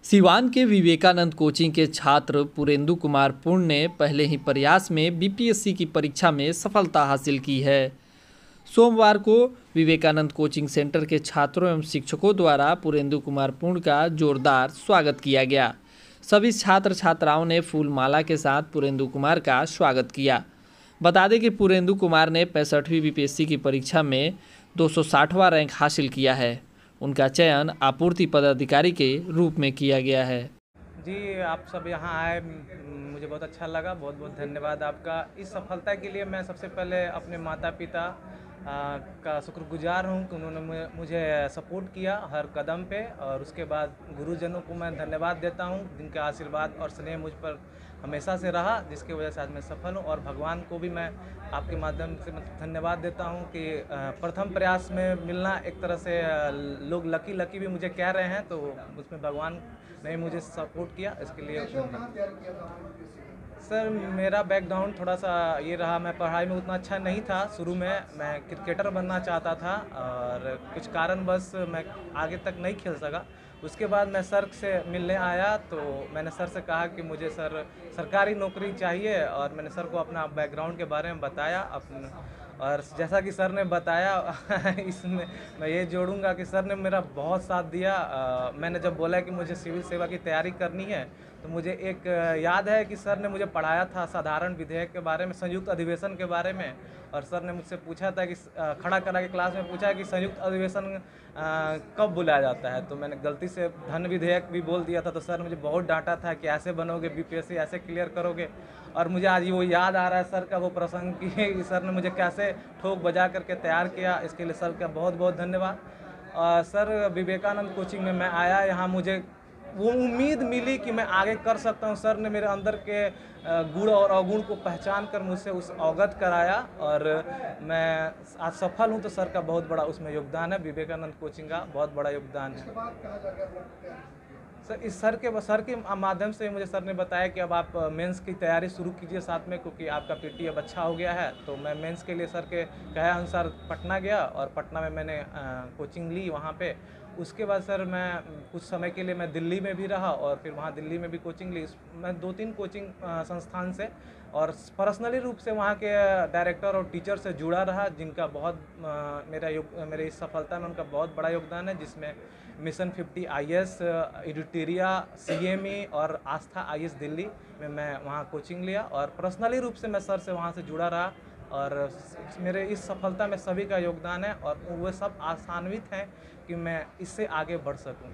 सिवान के विवेकानंद कोचिंग के छात्र पुरेंदु कुमार पूर्ण ने पहले ही प्रयास में बीपीएससी की परीक्षा में सफलता हासिल की है। सोमवार को विवेकानंद कोचिंग सेंटर के छात्रों एवं शिक्षकों द्वारा पुरेंदु कुमार पूर्ण का जोरदार स्वागत किया गया। सभी छात्र छात्राओं ने फूल माला के साथ पुरेंदु कुमार का स्वागत किया। बता दें कि पुरेंदु कुमार ने 65वीं बीपीएससी की परीक्षा में 260वां रैंक हासिल किया है। उनका चयन आपूर्ति पदाधिकारी के रूप में किया गया है। जी, आप सब यहाँ आए, मुझे बहुत अच्छा लगा। बहुत बहुत धन्यवाद आपका। इस सफलता के लिए मैं सबसे पहले अपने माता पिता का शुक्रगुजार हूँ कि उन्होंने मुझे सपोर्ट किया हर कदम पे, और उसके बाद गुरुजनों को मैं धन्यवाद देता हूँ जिनका आशीर्वाद और स्नेह मुझ पर हमेशा से रहा, जिसकी वजह से आज मैं सफल हूँ। और भगवान को भी मैं आपके माध्यम से धन्यवाद देता हूँ कि प्रथम प्रयास में मिलना एक तरह से लोग लकी भी मुझे कह रहे हैं, तो उसमें भगवान ने मुझे सपोर्ट किया, इसके लिए सर मेरा बैकग्राउंड थोड़ा सा ये रहा। मैं पढ़ाई में उतना अच्छा नहीं था। शुरू में मैं क्रिकेटर बनना चाहता था और कुछ कारणवश मैं आगे तक नहीं खेल सका। उसके बाद मैं सर से मिलने आया तो मैंने सर से कहा कि मुझे सर सरकारी नौकरी चाहिए, और मैंने सर को अपना बैकग्राउंड के बारे में बताया और जैसा कि सर ने बताया इसमें मैं ये जोड़ूंगा कि सर ने मेरा बहुत साथ दिया। मैंने जब बोला कि मुझे सिविल सेवा की तैयारी करनी है तो मुझे एक याद है कि सर ने मुझे पढ़ाया था साधारण विधेयक के बारे में, संयुक्त अधिवेशन के बारे में। और सर ने मुझसे पूछा था कि खड़ा करा के क्लास में पूछा कि संयुक्त अधिवेशन कब बुलाया जाता है, तो मैंने गलती से धन विधेयक भी बोल दिया था। तो सर ने मुझे बहुत डांटा था कि ऐसे बनोगे बीपीएससी, ऐसे क्लियर करोगे। और मुझे आज वो याद आ रहा है सर का वो प्रसंग कि सर ने मुझे कैसे ठोक बजा करके तैयार किया। इसके लिए सर का बहुत बहुत धन्यवाद। सर विवेकानंद कोचिंग में मैं आया, यहाँ मुझे वो उम्मीद मिली कि मैं आगे कर सकता हूँ। सर ने मेरे अंदर के गुण और अवगुण को पहचान कर मुझसे उस अवगत कराया, और मैं आज सफल हूँ। तो सर का बहुत बड़ा उसमें योगदान है, विवेकानंद कोचिंग का बहुत बड़ा योगदान है। सर इस सर के माध्यम से मुझे सर ने बताया कि अब आप मेंस की तैयारी शुरू कीजिए साथ में, क्योंकि आपका पीटी अब अच्छा हो गया है। तो मैं मेंस के लिए सर के कहे अनुसार पटना गया, और पटना में मैंने कोचिंग ली वहाँ पे। उसके बाद सर मैं कुछ समय के लिए मैं दिल्ली में भी रहा, और फिर वहाँ दिल्ली में भी कोचिंग ली। मैं 2-3 कोचिंग संस्थान से और पर्सनली रूप से वहाँ के डायरेक्टर और टीचर से जुड़ा रहा, जिनका बहुत मेरे इस सफलता में उनका बहुत बड़ा योगदान है, जिसमें मिशन 50 IAS, एडिटेरिया, CME और आस्था IAS दिल्ली में मैं वहाँ कोचिंग लिया, और पर्सनली रूप से मैं सर से वहाँ से जुड़ा रहा। और मेरे इस सफलता में सभी का योगदान है, और वो सब आशान्वित हैं कि मैं इससे आगे बढ़ सकूं।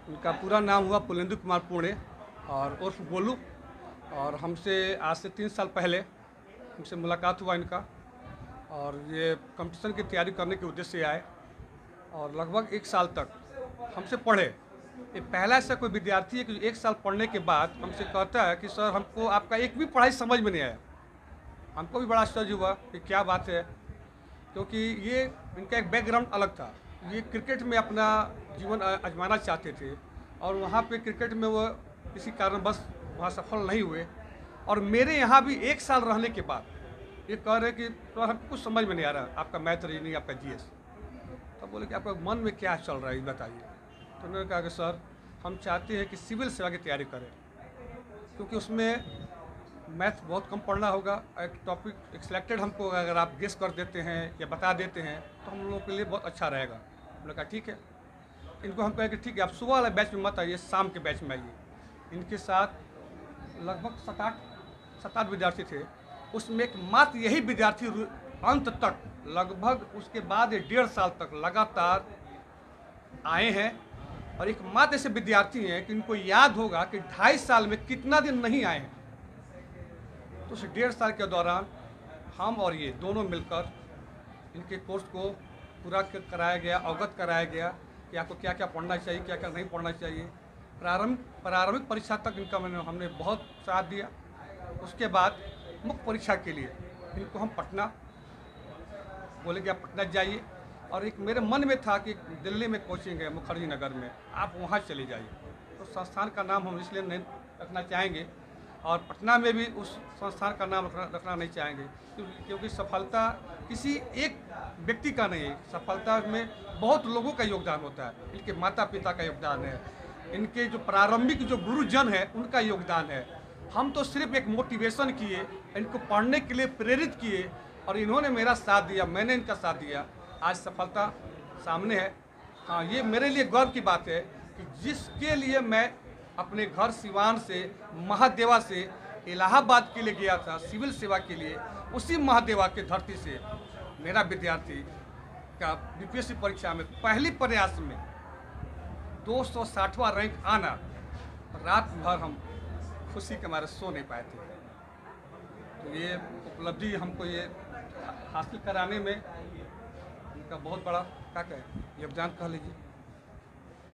उनका पूरा नाम हुआ पुरेंदु कुमार पूर्ण और उर्फ गोलू, और हमसे आज से 3 साल पहले हमसे मुलाकात हुआ इनका, और ये कंपटीशन की तैयारी करने के उद्देश्य से आए, और लगभग 1 साल तक हमसे पढ़े। ये पहला ऐसा कोई विद्यार्थी है कि 1 साल पढ़ने के बाद हमसे कहता है कि सर हमको आपका एक भी पढ़ाई समझ में नहीं आया। हमको भी बड़ा आश्चर्य हुआ कि क्या बात है, क्योंकि ये इनका एक बैकग्राउंड अलग था। ये क्रिकेट में अपना जीवन आजमाना चाहते थे, और वहाँ पे क्रिकेट में वो किसी कारणवश वहाँ सफल नहीं हुए। और मेरे यहाँ भी 1 साल रहने के बाद ये कह रहे कि तो हमको कुछ समझ में नहीं आ रहा, आपका मैथ रीजनिंग, आपका GS। तब बोले कि आपका मन में क्या चल रहा है ये बताइए। तो उन्होंने कहा कि सर हम चाहते हैं कि सिविल सेवा की तैयारी करें, क्योंकि उसमें मैथ बहुत कम पढ़ना होगा। एक टॉपिक एक सिलेक्टेड हमको अगर आप गेस कर देते हैं या बता देते हैं तो हम लोगों के लिए बहुत अच्छा रहेगा। हमने कहा ठीक है। इनको हम कहे कि ठीक है आप सुबह वाले बैच में मत आइए, शाम के बैच में आइए। इनके साथ लगभग 7-8 विद्यार्थी थे। उसमें एक मात्र यही विद्यार्थी अंत तक, लगभग उसके बाद 1.5 साल तक लगातार आए हैं। और एक मात्र ऐसे विद्यार्थी हैं कि इनको याद होगा कि 2.5 साल में कितना दिन नहीं आए हैं। तो उस 1.5 साल के दौरान हम और ये दोनों मिलकर इनके कोर्स को पूरा कराया गया, अवगत कराया गया कि आपको क्या क्या पढ़ना चाहिए, क्या क्या नहीं पढ़ना चाहिए। प्रारंभिक परीक्षा तक इनका हमने बहुत साथ दिया। उसके बाद मुख्य परीक्षा के लिए इनको हम पटना बोले कि आप पटना जाइए, और एक मेरे मन में था कि दिल्ली में कोचिंग है मुखर्जी नगर में, आप वहाँ चले जाइए। तो संस्थान का नाम हम इसलिए नहीं रखना चाहेंगे, और पटना में भी उस संस्थान का नाम रखना नहीं चाहेंगे, क्योंकि सफलता किसी एक व्यक्ति का नहीं है। सफलता में बहुत लोगों का योगदान होता है। इनके माता पिता का योगदान है, इनके जो प्रारंभिक जो गुरुजन है उनका योगदान है। हम तो सिर्फ एक मोटिवेशन किए, इनको पढ़ने के लिए प्रेरित किए और इन्होंने मेरा साथ दिया, मैंने इनका साथ दिया। आज सफलता सामने है। हाँ, ये मेरे लिए गर्व की बात है कि जिसके लिए मैं अपने घर सिवान से, महादेवा से इलाहाबाद के लिए गया था सिविल सेवा के लिए, उसी महादेवा के धरती से मेरा विद्यार्थी का बीपीएससी परीक्षा में पहली प्रयास में 260वां रैंक आना, रात भर हम खुशी के मारे सो नहीं पाए थे। तो ये उपलब्धि हमको ये हासिल कराने में उनका बहुत बड़ा क्या कहें योगदान कह लीजिए।